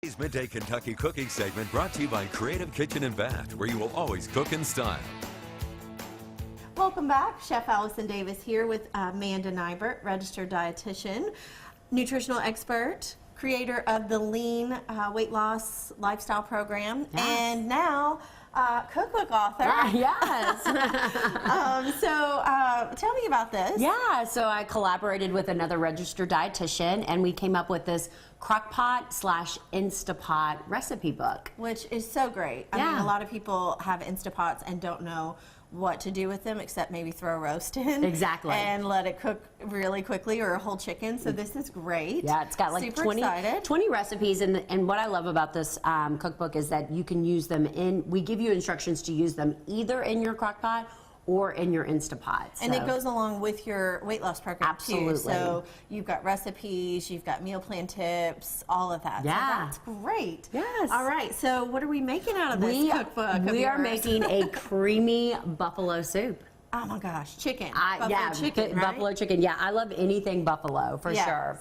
Today's Midday Kentucky Cooking segment brought to you by Creative Kitchen and Bath, where you will always cook in style. Welcome back. Chef Allison Davis here with Amanda Nighbert, registered dietitian, nutritional expert, creator of the Lean Weight Loss Lifestyle Program, and now cookbook author. Yes. Tell me about this. Yeah, so I collaborated with another registered dietitian, and we came up with this crockpot / Instapot recipe book. Which is so great. I mean, a lot of people have Instapots and don't know what to do with them except maybe throw a roast in. Exactly. And let it cook really quickly, or a whole chicken. So this is great. Yeah, it's got like 20 recipes. And what I love about this cookbook is that you can use them we give you instructions to use them either in your crockpot or in your Instapot. And it goes along with your weight loss program Absolutely. too. So you've got recipes, you've got meal plan tips, all of that. Yeah. So that's great. Yes. All right, so what are we making out of this cookbook? We are making a creamy buffalo soup. Oh my gosh, chicken. Buffalo chicken. Yeah, I love anything buffalo for sure.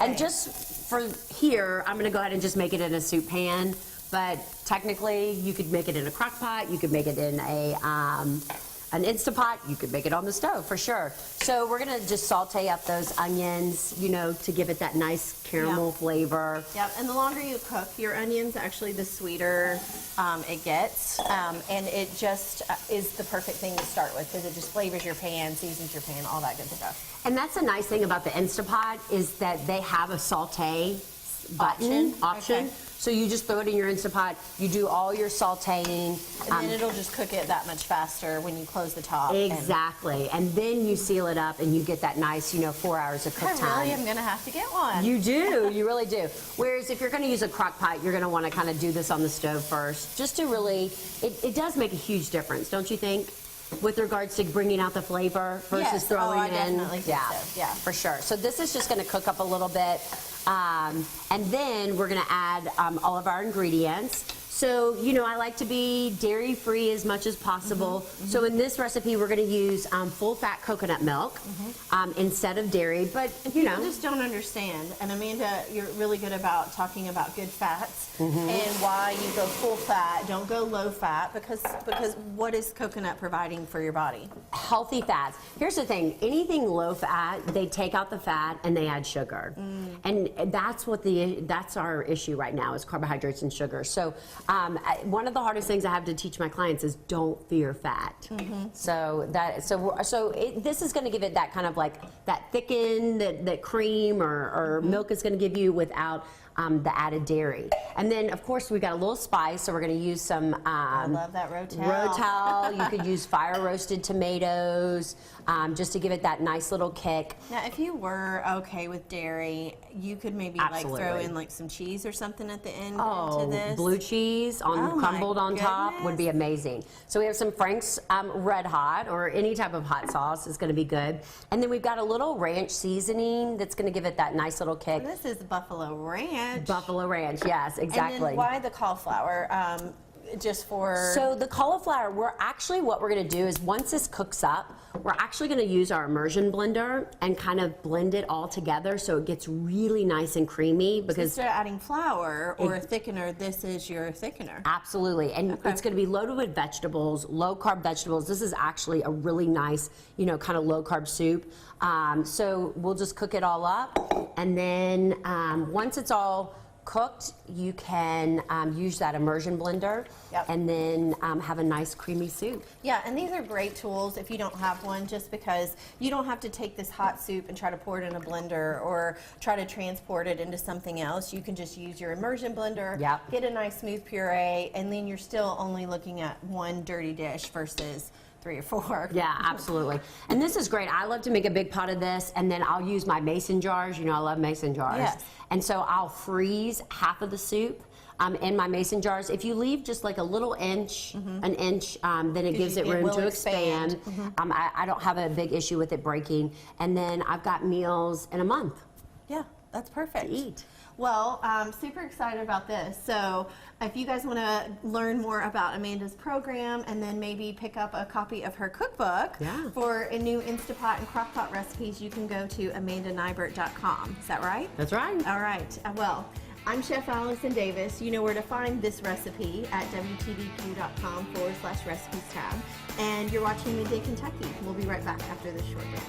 And just for here, I'm gonna go ahead and just make it in a soup pan. But technically, you could make it in a crock pot. You could make it in an Instapot. You could make it on the stove for sure. So we're gonna just saute up those onions, you know, to give it that nice caramel flavor. Yep, and the longer you cook your onions, actually the sweeter it gets. And it just is the perfect thing to start with because it just flavors your pan, seasons your pan, all that good stuff. And that's the nice thing about the Instapot is that they have a saute option. Okay. So you just throw it in your Instapot, you do all your sauteing. And then it'll just cook it that much faster when you close the top. Exactly. And then you seal it up and you get that nice, 4 hours of cook time. I really am going to have to get one. You do. You really do. Whereas if you're going to use a crock pot, you're going to want to kind of do this on the stove first. Just to really, it does make a huge difference, don't you think? With regards to bringing out the flavor versus throwing it in. Definitely think so. Yeah, for sure. So this is just going to cook up a little bit. And then we're going to add all of our ingredients. So, I like to be dairy-free as much as possible. So in this recipe, we're going to use full-fat coconut milk instead of dairy. But, People just don't understand. And Amanda, you're really good about talking about good fats and why you go full-fat, don't go low-fat, because what is coconut providing for your body? Healthy fats. Here's the thing. Anything low-fat, they take out the fat and they add sugar. And that's our issue right now is carbohydrates and sugar. So one of the hardest things I have to teach my clients is don't fear fat. This is going to give it that kind of like that thicken, that cream or milk is going to give you without the added dairy. And then of course we got a little spice, so we're going to use some I love that Rotel. Rotel. You could use fire roasted tomatoes just to give it that nice little kick. Now if you were okay with dairy, you could maybe like throw in like some cheese or something at the end into this. Blue cheese crumbled on top would be amazing. So we have some Frank's Red Hot, or any type of hot sauce is going to be good. And then we've got a little ranch seasoning that's going to give it that nice little kick. This is Buffalo Ranch. Buffalo Ranch, yes, exactly. And then why the cauliflower? So the cauliflower, what we're going to do is once this cooks up, we're actually going to use our immersion blender and kind of blend it all together so it gets really nice and creamy. Because instead of adding flour or a thickener, this is your thickener. Absolutely, and it's going to be loaded with vegetables, low carb vegetables. This is actually a really nice, kind of low carb soup. So we'll just cook it all up, and then once it's all cooked, you can use that immersion blender and then have a nice creamy soup. Yeah, and these are great tools if you don't have one, just because you don't have to take this hot soup and try to pour it in a blender or try to transport it into something else. You can just use your immersion blender, get a nice smooth puree, and then you're still only looking at one dirty dish versus 3 or 4. Yeah, absolutely. And this is great. I love to make a big pot of this, and then I'll use my mason jars. I love mason jars. Yes. And so I'll freeze half of the soup in my mason jars. If you leave just like a little inch, an inch, then it gives it room to expand. I don't have a big issue with it breaking. And then I've got meals in a month. Yeah, that's perfect. To eat. Well, I'm super excited about this. So if you guys want to learn more about Amanda's program and then maybe pick up a copy of her cookbook for a new Instapot and Crockpot recipes, you can go to amandanighbert.com. Is that right? That's right. All right. Well, I'm Chef Allison Davis. You know where to find this recipe at wtdq.com/recipes tab. And you're watching Midday Kentucky. We'll be right back after this short break.